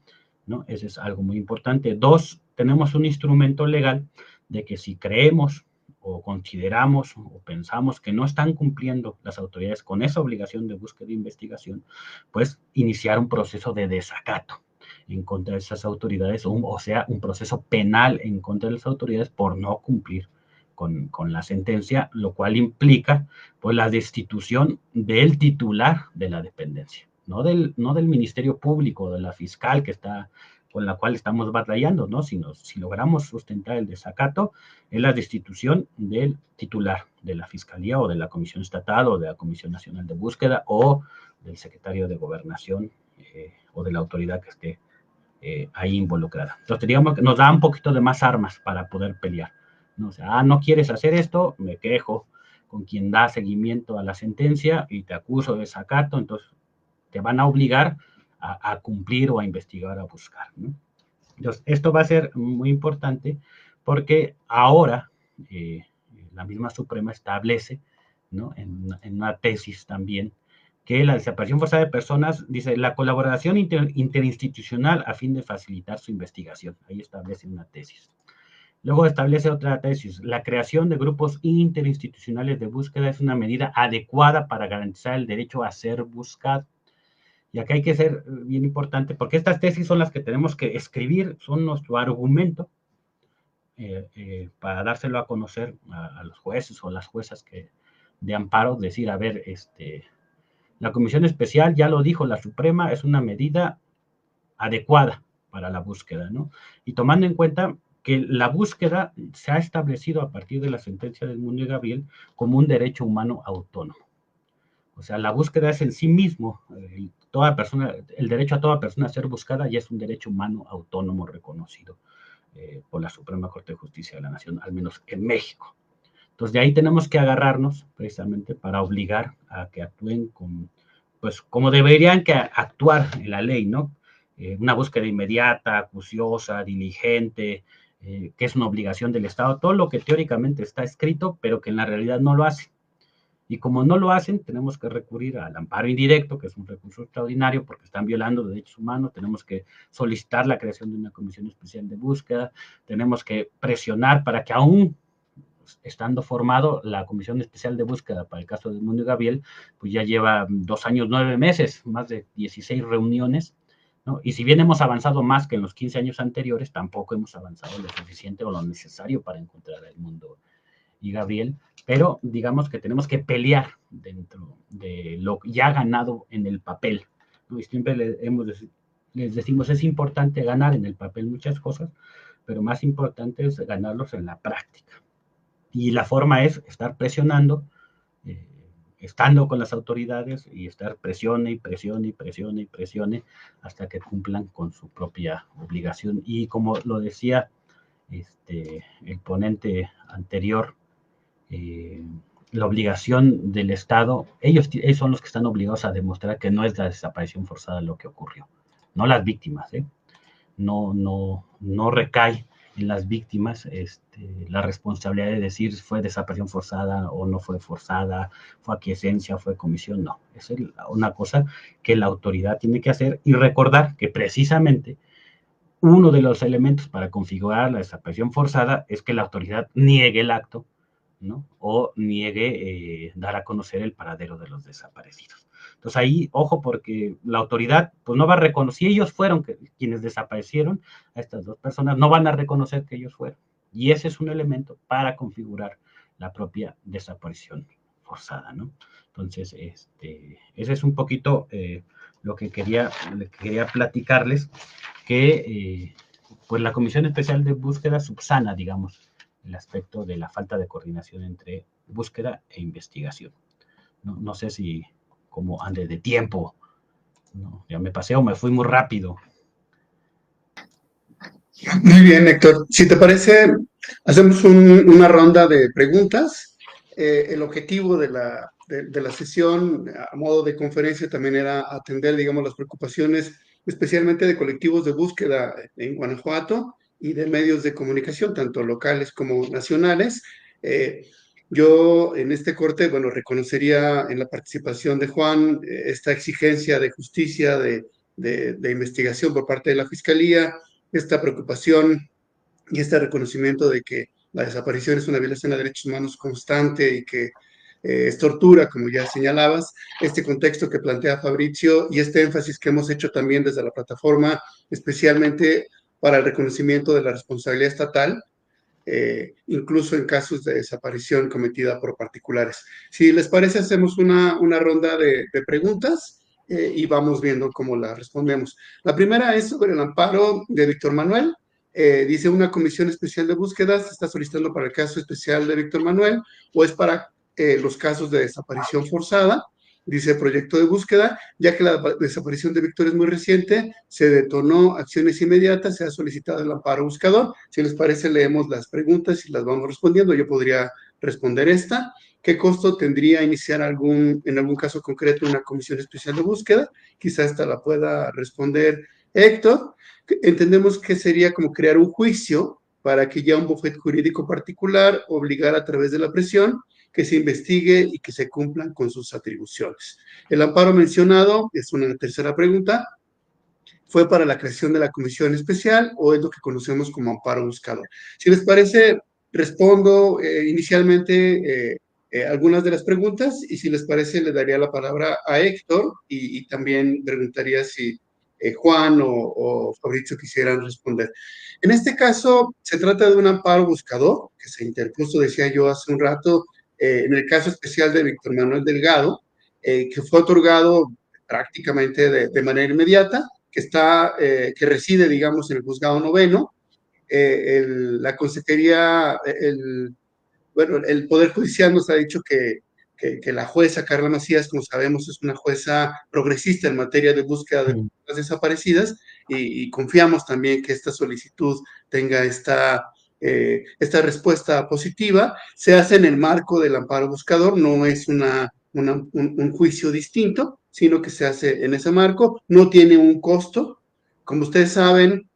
¿no? Eso es algo muy importante. Dos, tenemos un instrumento legal de que si creemos o consideramos o pensamos que no están cumpliendo las autoridades con esa obligación de búsqueda e investigación, pues iniciar un proceso de desacato en contra de esas autoridades, o sea, un proceso penal en contra de las autoridades por no cumplir con la sentencia, lo cual implica pues la destitución del titular de la dependencia, no del Ministerio Público, de la fiscal con la cual estamos batallando, ¿no? Sino si logramos sustentar el desacato, es la destitución del titular de la Fiscalía o de la Comisión Estatal o de la Comisión Nacional de Búsqueda o del secretario de Gobernación o de la autoridad que esté ahí involucrada. Entonces, digamos que nos da un poquito de más armas para poder pelear. ¿No? O sea, no quieres hacer esto, me quejo con quien da seguimiento a la sentencia y te acuso de desacato, entonces te van a obligar a cumplir o a investigar, a buscar, ¿no? Entonces, esto va a ser muy importante porque ahora la misma Suprema establece, ¿no? en una tesis también, que la desaparición forzada de personas, dice, la colaboración interinstitucional a fin de facilitar su investigación. Ahí establece una tesis. Luego establece otra tesis. La creación de grupos interinstitucionales de búsqueda es una medida adecuada para garantizar el derecho a ser buscado. Y acá hay que ser bien importante, porque estas tesis son las que tenemos que escribir, son nuestro argumento para dárselo a conocer a los jueces o las juezas de amparo, decir, a ver, la Comisión Especial, ya lo dijo la Suprema, es una medida adecuada para la búsqueda, ¿no? Y tomando en cuenta que la búsqueda se ha establecido a partir de la sentencia del Mundo y Gabriel como un derecho humano autónomo. O sea, la búsqueda es en sí mismo, el derecho a toda persona a ser buscada ya es un derecho humano autónomo reconocido por la Suprema Corte de Justicia de la Nación, al menos en México. Entonces, de ahí tenemos que agarrarnos precisamente para obligar a que actúen pues, como deberían que actuar en la ley, ¿no? Una búsqueda inmediata, acuciosa, diligente, que es una obligación del Estado, todo lo que teóricamente está escrito, pero que en la realidad no lo hace. Y como no lo hacen, tenemos que recurrir al amparo indirecto, que es un recurso extraordinario porque están violando derechos humanos, tenemos que solicitar la creación de una comisión especial de búsqueda, tenemos que presionar para que aún estando formado la Comisión Especial de Búsqueda para el caso de Mundo y Gabriel, pues ya lleva 2 años, 9 meses, más de 16 reuniones, ¿no? Y si bien hemos avanzado más que en los 15 años anteriores, tampoco hemos avanzado lo suficiente o lo necesario para encontrar el Mundo y Gabriel, pero digamos que tenemos que pelear dentro de lo ya ganado en el papel, ¿no? Y siempre les decimos, es importante ganar en el papel muchas cosas, pero más importante es ganarlos en la práctica. Y la forma es estar presionando, estando con las autoridades y estar presione y presione y presione y presione hasta que cumplan con su propia obligación. Y como lo decía el ponente anterior, la obligación del Estado, ellos son los que están obligados a demostrar que no es la desaparición forzada lo que ocurrió, no las víctimas, no recae en las víctimas la responsabilidad de decir fue desaparición forzada o no fue forzada, fue aquiescencia, fue comisión, no. Es una cosa que la autoridad tiene que hacer y recordar que precisamente uno de los elementos para configurar la desaparición forzada es que la autoridad niegue el acto, ¿no? O niegue dar a conocer el paradero de los desaparecidos. Entonces ahí, ojo, porque la autoridad pues no va a reconocer, si ellos fueron quienes desaparecieron a estas dos personas, no van a reconocer que ellos fueron. Y ese es un elemento para configurar la propia desaparición forzada, ¿no? Entonces, ese es un poquito lo que quería platicarles, que pues la Comisión Especial de Búsqueda subsana, digamos, el aspecto de la falta de coordinación entre búsqueda e investigación. No sé si como ande de tiempo, ¿no? Ya me pasé o me fui muy rápido. Muy bien, Héctor. Si te parece, hacemos una ronda de preguntas. El objetivo de la sesión, a modo de conferencia, también era atender, digamos, las preocupaciones, especialmente de colectivos de búsqueda en Guanajuato y de medios de comunicación, tanto locales como nacionales. Yo en este corte, bueno, reconocería en la participación de Juan esta exigencia de justicia, de investigación por parte de la Fiscalía, esta preocupación y este reconocimiento de que la desaparición es una violación de derechos humanos constante y que es tortura, como ya señalabas, este contexto que plantea Fabricio y este énfasis que hemos hecho también desde la plataforma, especialmente para el reconocimiento de la responsabilidad estatal, incluso en casos de desaparición cometida por particulares. Si les parece, hacemos una ronda de preguntas y vamos viendo cómo la respondemos. La primera es sobre el amparo de Víctor Manuel. Dice, una comisión especial de búsquedas está solicitando para el caso especial de Víctor Manuel o es para los casos de desaparición forzada. Dice proyecto de búsqueda, ya que la desaparición de Víctor es muy reciente, se detonó acciones inmediatas, se ha solicitado el amparo buscador. Si les parece, leemos las preguntas y las vamos respondiendo. Yo podría responder esta. ¿Qué costo tendría iniciar en algún caso concreto una comisión especial de búsqueda? Quizá esta la pueda responder Héctor. Entendemos que sería como crear un juicio para que ya un bufete jurídico particular obligara a través de la presión que se investigue y que se cumplan con sus atribuciones. El amparo mencionado, es una tercera pregunta, ¿fue para la creación de la comisión especial o es lo que conocemos como amparo buscador? Si les parece, respondo inicialmente algunas de las preguntas y si les parece le daría la palabra a Héctor y también preguntaría si Juan o Fabricio quisieran responder. En este caso, se trata de un amparo buscador que se interpuso, decía yo hace un rato, en el caso especial de Víctor Manuel Delgado, que fue otorgado prácticamente de manera inmediata, que reside, digamos, en el juzgado noveno. La consejería, bueno, el Poder Judicial nos ha dicho que la jueza Carla Macías, como sabemos, es una jueza progresista en materia de búsqueda de personas desaparecidas y confiamos también que esta solicitud tenga esta respuesta positiva. Se hace en el marco del amparo buscador, no es un juicio distinto, sino que se hace en ese marco, no tiene un costo. Como ustedes saben,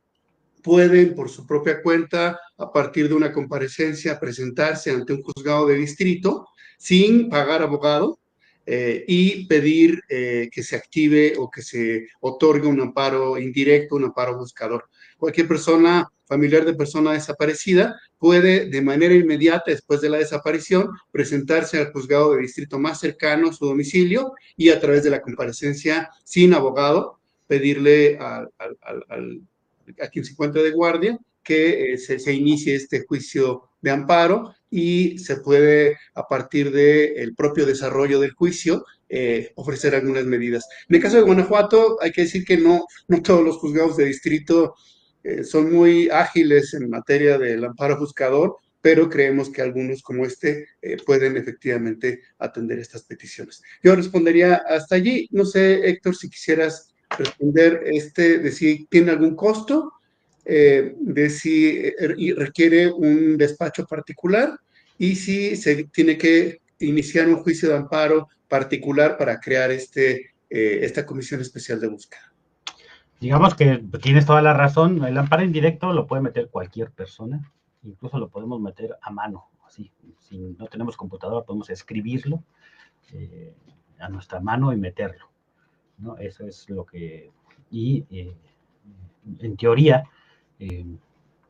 pueden por su propia cuenta, a partir de una comparecencia, presentarse ante un juzgado de distrito sin pagar abogado y pedir que se active o que se otorgue un amparo indirecto, un amparo buscador. Cualquier persona familiar de persona desaparecida puede de manera inmediata después de la desaparición presentarse al juzgado de distrito más cercano a su domicilio y a través de la comparecencia sin abogado pedirle al a quien se encuentre de guardia, que se inicie este juicio de amparo y se puede, a partir del propio desarrollo del juicio, ofrecer algunas medidas. En el caso de Guanajuato, hay que decir que no todos los juzgados de distrito son muy ágiles en materia del amparo buscador, pero creemos que algunos como este pueden efectivamente atender estas peticiones. Yo respondería hasta allí. No sé, Héctor, si quisieras responder de si tiene algún costo, de si requiere un despacho particular y si se tiene que iniciar un juicio de amparo particular para crear esta comisión especial de búsqueda. Digamos que tienes toda la razón. El amparo indirecto lo puede meter cualquier persona. Incluso lo podemos meter a mano. Así, si no tenemos computadora, podemos escribirlo eh, a nuestra mano y meterlo, ¿no? Eso es lo que... Y en teoría, eh,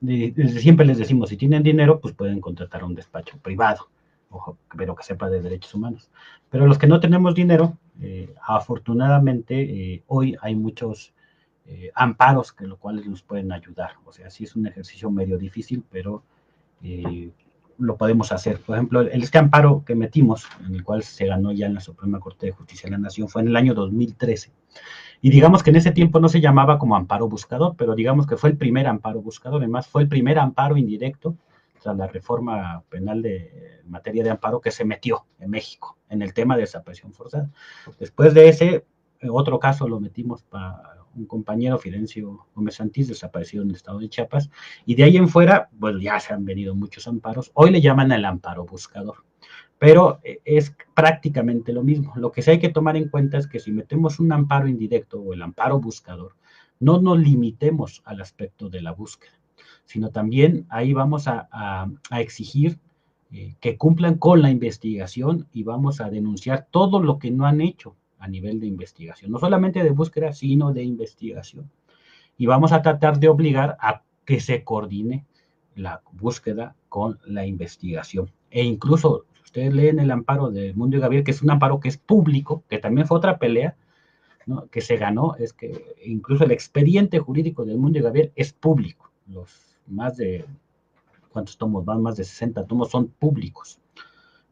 desde siempre les decimos, si tienen dinero, pues pueden contratar a un despacho privado, ojo, pero que sepa de derechos humanos. Pero los que no tenemos dinero, afortunadamente, hoy hay muchos amparos que lo cuales nos pueden ayudar. O sea, sí es un ejercicio medio difícil, pero lo podemos hacer. Por ejemplo, este amparo que metimos, en el cual se ganó ya en la Suprema Corte de Justicia de la Nación, fue en el año 2013. Y digamos que en ese tiempo no se llamaba como amparo buscador, pero digamos que fue el primer amparo buscador. Además, fue el primer amparo indirecto tras la reforma penal de materia de amparo que se metió en México en el tema de desaparición forzada. Después de ese, otro caso lo metimos para un compañero, Fidencio Gómez Santís, desaparecido en el estado de Chiapas, y de ahí en fuera, pues ya se han venido muchos amparos. Hoy le llaman el amparo buscador, pero es prácticamente lo mismo. Lo que sí hay que tomar en cuenta es que si metemos un amparo indirecto o el amparo buscador, no nos limitemos al aspecto de la búsqueda, sino también ahí vamos a exigir que cumplan con la investigación y vamos a denunciar todo lo que no han hecho a nivel de investigación, no solamente de búsqueda, sino de investigación. Y vamos a tratar de obligar a que se coordine la búsqueda con la investigación. E incluso, si ustedes leen el amparo de Mundo y Gabriel, que es un amparo que es público, que también fue otra pelea, ¿no?, que se ganó, es que incluso el expediente jurídico del Mundo y Gabriel es público. Los más de, ¿cuántos tomos van? Más de 60 tomos son públicos,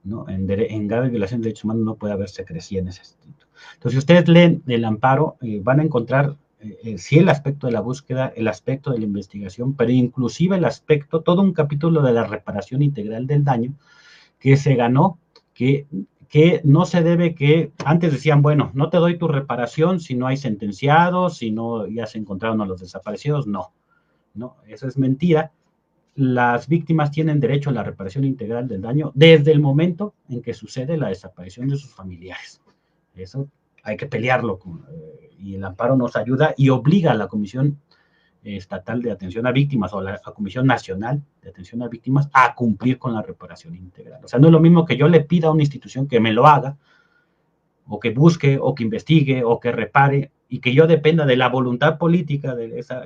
¿no? En grave violación de derechos humanos no puede haber secrecía en ese sentido. Entonces, si ustedes leen el amparo, van a encontrar sí el aspecto de la búsqueda, el aspecto de la investigación, pero inclusive el aspecto, todo un capítulo de la reparación integral del daño que se ganó, que, que no se debe que, antes decían, bueno, no te doy tu reparación si no hay sentenciados, si no ya se encontraron a los desaparecidos, no, no, eso es mentira. Las víctimas tienen derecho a la reparación integral del daño desde el momento en que sucede la desaparición de sus familiares. Eso hay que pelearlo y el amparo nos ayuda y obliga a la Comisión Estatal de Atención a Víctimas o la Comisión Nacional de Atención a Víctimas a cumplir con la reparación integral. O sea, no es lo mismo que yo le pida a una institución que me lo haga, o que busque, o que investigue, o que repare, y que yo dependa de la voluntad política de esa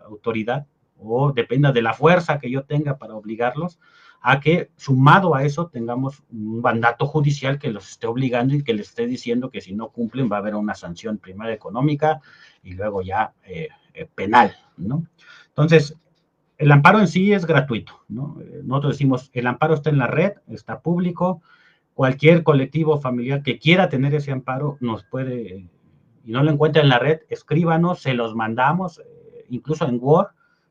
autoridad, o dependa de la fuerza que yo tenga para obligarlos, a que sumado a eso tengamos un mandato judicial que los esté obligando y que les esté diciendo que si no cumplen va a haber una sanción primero económica y luego ya penal, ¿no? Entonces, el amparo en sí es gratuito, ¿no? Nosotros decimos, el amparo está en la red, está público, cualquier colectivo familiar que quiera tener ese amparo nos puede, y no lo encuentra en la red, escríbanos, se los mandamos, incluso en Word,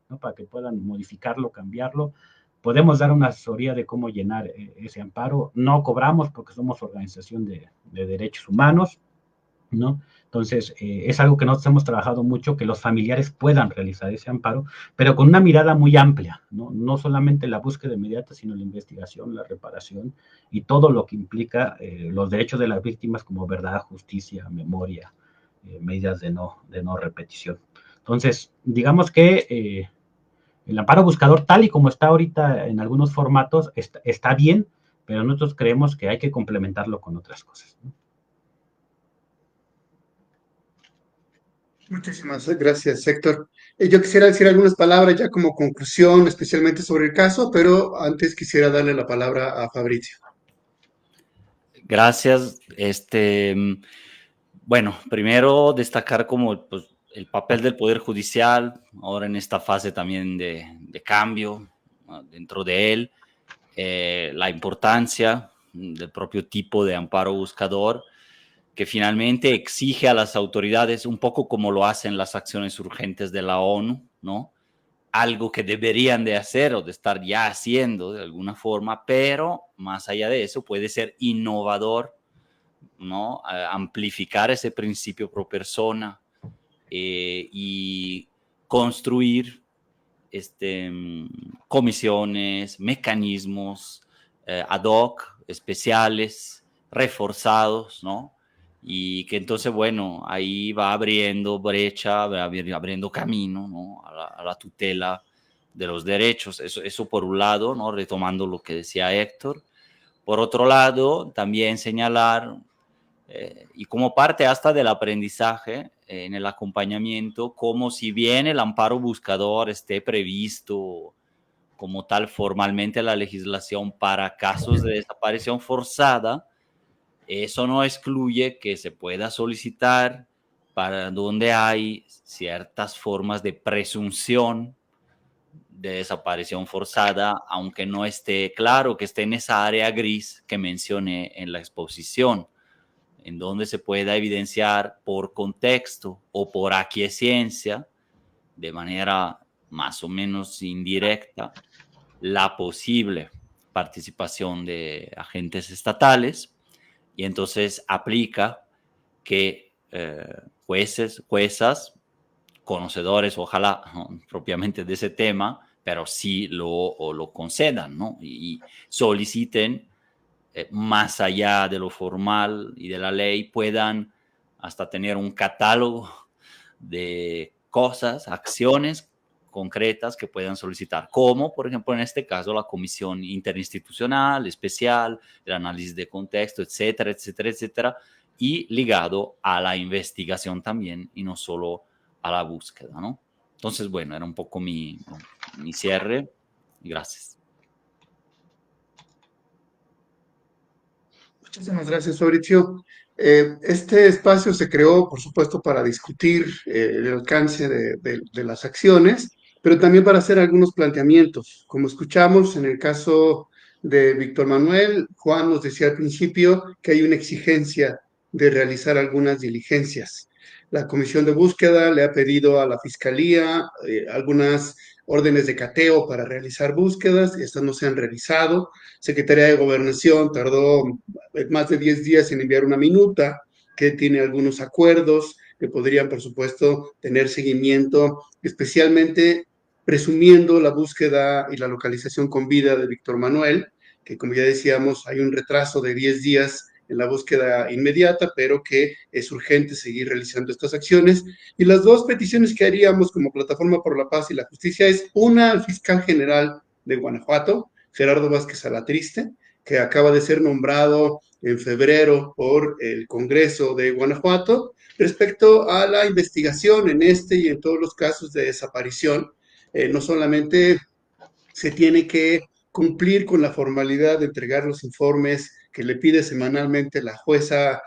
¿no?, para que puedan modificarlo, cambiarlo. Podemos dar una asesoría de cómo llenar ese amparo. No cobramos porque somos organización de derechos humanos, ¿no? Entonces, es algo que nosotros hemos trabajado mucho, que los familiares puedan realizar ese amparo, pero con una mirada muy amplia, ¿no? No solamente la búsqueda inmediata, sino la investigación, la reparación y todo lo que implica los derechos de las víctimas como verdad, justicia, memoria, medidas de no repetición. Entonces, digamos que el amparo buscador, tal y como está ahorita en algunos formatos, está bien, pero nosotros creemos que hay que complementarlo con otras cosas, ¿no? Muchísimas gracias, Héctor. Yo quisiera decir algunas palabras ya como conclusión, especialmente sobre el caso, pero antes quisiera darle la palabra a Fabricio. Gracias. Bueno, primero destacar como pues, el papel del Poder Judicial, ahora en esta fase también de cambio dentro de él, la importancia del propio tipo de amparo buscador, que finalmente exige a las autoridades, un poco como lo hacen las acciones urgentes de la ONU, ¿no? Algo que deberían de hacer o de estar ya haciendo de alguna forma, pero más allá de eso puede ser innovador, ¿no? Amplificar ese principio pro persona y construir comisiones, mecanismos ad hoc, especiales, reforzados, ¿no? y que entonces, bueno, ahí va abriendo brecha, va abriendo camino, ¿no? a la tutela de los derechos. Eso por un lado, ¿no? Retomando lo que decía Héctor. Por otro lado, también señalar, y como parte hasta del aprendizaje en el acompañamiento, como si bien el amparo buscador esté previsto como tal formalmente en la legislación para casos de desaparición forzada, eso no excluye que se pueda solicitar para donde hay ciertas formas de presunción de desaparición forzada, aunque no esté claro que esté en esa área gris que mencioné en la exposición, en donde se pueda evidenciar por contexto o por aquiescencia, de manera más o menos indirecta, la posible participación de agentes estatales, y entonces aplica que jueces, juezas, conocedores, ojalá no, propiamente de ese tema, pero sí lo concedan, ¿no? Y soliciten, más allá de lo formal y de la ley, puedan hasta tener un catálogo de cosas, acciones concretas que puedan solicitar, como por ejemplo en este caso la comisión interinstitucional especial, el análisis de contexto, etcétera, etcétera, etcétera, y ligado a la investigación también y no solo a la búsqueda, ¿no? Entonces, bueno, era un poco mi cierre. Gracias. Muchísimas gracias, Fabricio. Este espacio se creó, por supuesto, para discutir el alcance de las acciones, pero también para hacer algunos planteamientos. Como escuchamos en el caso de Víctor Manuel, Juan nos decía al principio que hay una exigencia de realizar algunas diligencias. La Comisión de Búsqueda le ha pedido a la Fiscalía algunas órdenes de cateo para realizar búsquedas, estas no se han realizado. Secretaría de Gobernación tardó más de 10 días en enviar una minuta que tiene algunos acuerdos que podrían, por supuesto, tener seguimiento, especialmente presumiendo la búsqueda y la localización con vida de Víctor Manuel, que como ya decíamos, hay un retraso de 10 días en la búsqueda inmediata, pero que es urgente seguir realizando estas acciones. Y las dos peticiones que haríamos como Plataforma por la Paz y la Justicia es una al fiscal general de Guanajuato, Gerardo Vázquez Alatriste, que acaba de ser nombrado en febrero por el Congreso de Guanajuato, respecto a la investigación en este y en todos los casos de desaparición. No solamente se tiene que cumplir con la formalidad de entregar los informes que le pide semanalmente la jueza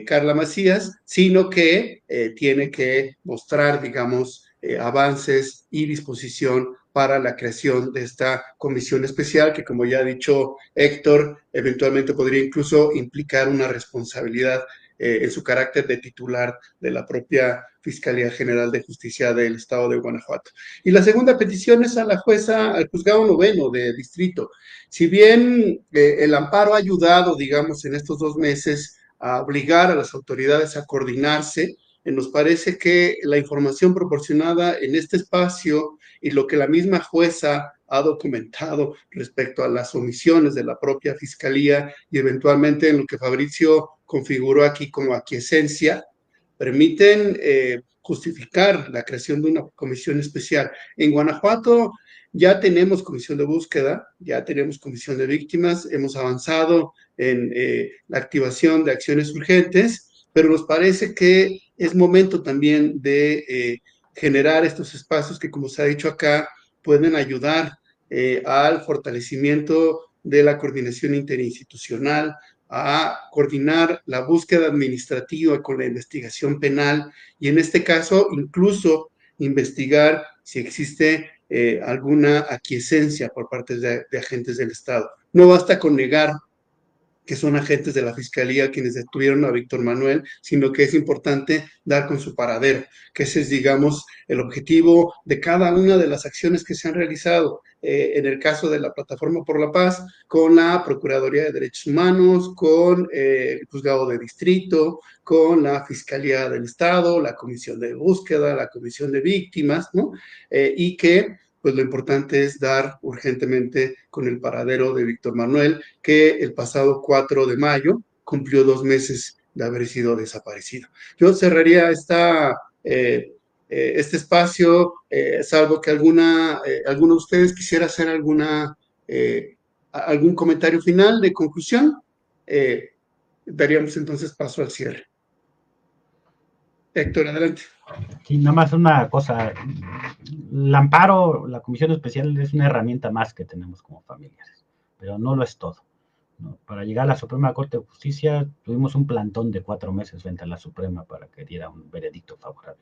Carla Macías, sino que tiene que mostrar, digamos, avances y disposición para la creación de esta comisión especial, que como ya ha dicho Héctor, eventualmente podría incluso implicar una responsabilidad en su carácter de titular de la propia Fiscalía General de Justicia del Estado de Guanajuato. Y la segunda petición es a la jueza, al juzgado noveno de distrito. Si bien el amparo ha ayudado, digamos, en estos 2 meses a obligar a las autoridades a coordinarse, nos parece que la información proporcionada en este espacio y lo que la misma jueza ha documentado respecto a las omisiones de la propia fiscalía y eventualmente en lo que Fabricio configuró aquí como aquiescencia, permiten justificar la creación de una comisión especial. En Guanajuato ya tenemos comisión de búsqueda, ya tenemos comisión de víctimas, hemos avanzado en la activación de acciones urgentes, pero nos parece que es momento también de generar estos espacios que, como se ha dicho acá, pueden ayudar al fortalecimiento de la coordinación interinstitucional, a coordinar la búsqueda administrativa con la investigación penal y en este caso incluso investigar si existe alguna aquiescencia por parte de agentes del Estado. No basta con negar que son agentes de la Fiscalía quienes detuvieron a Víctor Manuel, sino que es importante dar con su paradero, que ese es, digamos, el objetivo de cada una de las acciones que se han realizado. En el caso de la Plataforma por la Paz, con la Procuraduría de Derechos Humanos, con el Juzgado de Distrito, con la Fiscalía del Estado, la Comisión de Búsqueda, la Comisión de Víctimas, ¿no? Y que pues lo importante es dar urgentemente con el paradero de Víctor Manuel, que el pasado 4 de mayo cumplió 2 meses de haber sido desaparecido. Yo cerraría este espacio, salvo que alguno de ustedes quisiera hacer algún comentario final de conclusión. Daríamos entonces paso al cierre. Héctor, adelante. Sí, nada más una cosa. El amparo, la comisión especial es una herramienta más que tenemos como familiares, pero no lo es todo, ¿no? Para llegar a la Suprema Corte de Justicia tuvimos un plantón de 4 meses frente a la Suprema para que diera un veredicto favorable.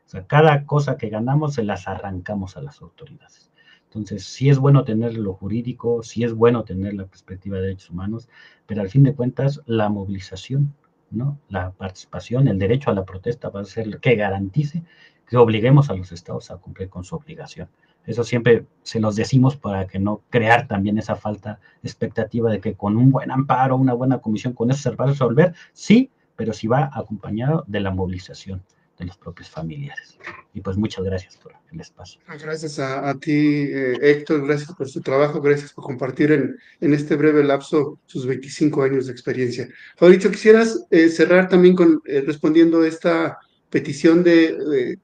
O sea, cada cosa que ganamos se las arrancamos a las autoridades. Entonces, sí es bueno tener lo jurídico, sí es bueno tener la perspectiva de derechos humanos, pero al fin de cuentas la movilización, ¿no? La participación, el derecho a la protesta va a ser lo que garantice que obliguemos a los estados a cumplir con su obligación. Eso siempre se los decimos para que no crear también esa falta de expectativa de que con un buen amparo, una buena comisión, con eso se va a resolver, sí, pero sí va acompañado de la movilización de los propios familiares. Y pues muchas gracias por el espacio. Gracias a ti, Héctor, gracias por su trabajo, gracias por compartir en este breve lapso sus 25 años de experiencia. Fabricio, ¿quisieras cerrar también respondiendo esta petición de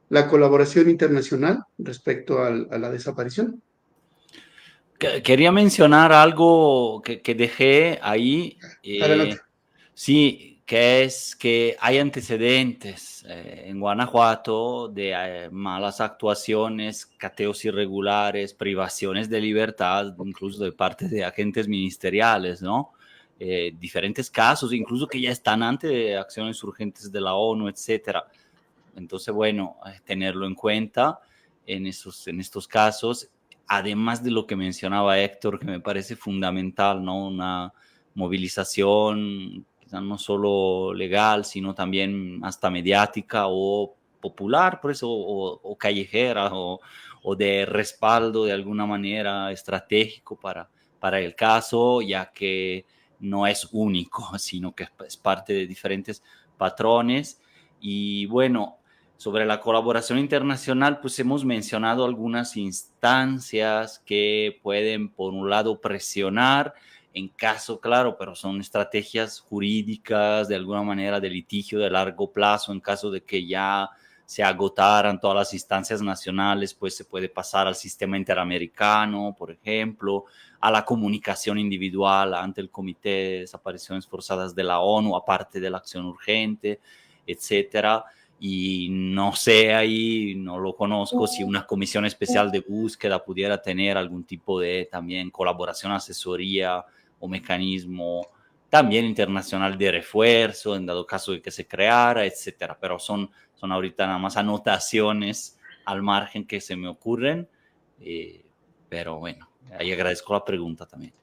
la colaboración internacional respecto a la desaparición? Quería mencionar algo que dejé ahí. Adelante. Sí, que es que hay antecedentes en Guanajuato de malas actuaciones, cateos irregulares, privaciones de libertad, incluso de parte de agentes ministeriales, ¿no? Diferentes casos, incluso que ya están ante acciones urgentes de la ONU, etcétera. Entonces, bueno, tenerlo en cuenta en estos casos, además de lo que mencionaba Héctor, que me parece fundamental, ¿no? Una movilización no solo legal, sino también hasta mediática o popular, por eso, o callejera, o de respaldo de alguna manera estratégico para el caso, ya que no es único, sino que es parte de diferentes patrones. Y bueno, sobre la colaboración internacional, pues hemos mencionado algunas instancias que pueden, por un lado, presionar en caso, claro, pero son estrategias jurídicas, de alguna manera de litigio de largo plazo, en caso de que ya se agotaran todas las instancias nacionales, pues se puede pasar al sistema interamericano, por ejemplo, a la comunicación individual ante el Comité de Desapariciones Forzadas de la ONU, aparte de la acción urgente, etcétera. Y no sé, ahí no lo conozco, si una comisión especial de búsqueda pudiera tener algún tipo de también colaboración, asesoría o mecanismo también internacional de refuerzo, en dado caso de que se creara, etcétera. Pero son ahorita nada más anotaciones al margen que se me ocurren. Pero bueno, ahí agradezco la pregunta también.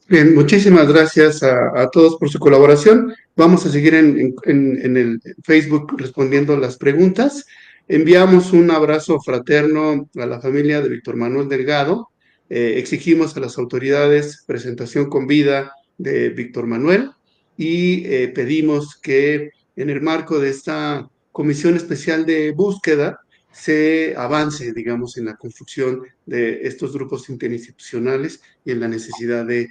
Bien, muchísimas gracias a todos por su colaboración. Vamos a seguir en el Facebook respondiendo las preguntas. Enviamos un abrazo fraterno a la familia de Víctor Manuel Delgado. Exigimos a las autoridades presentación con vida de Víctor Manuel y pedimos que en el marco de esta comisión especial de búsqueda se avance, digamos, en la construcción de estos grupos interinstitucionales y en la necesidad de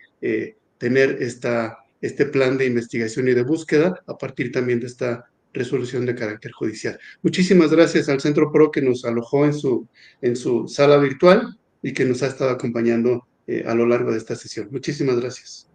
tener este plan de investigación y de búsqueda a partir también de esta resolución de carácter judicial. Muchísimas gracias al Centro PRO que nos alojó en su sala virtual y que nos ha estado acompañando a lo largo de esta sesión. Muchísimas gracias.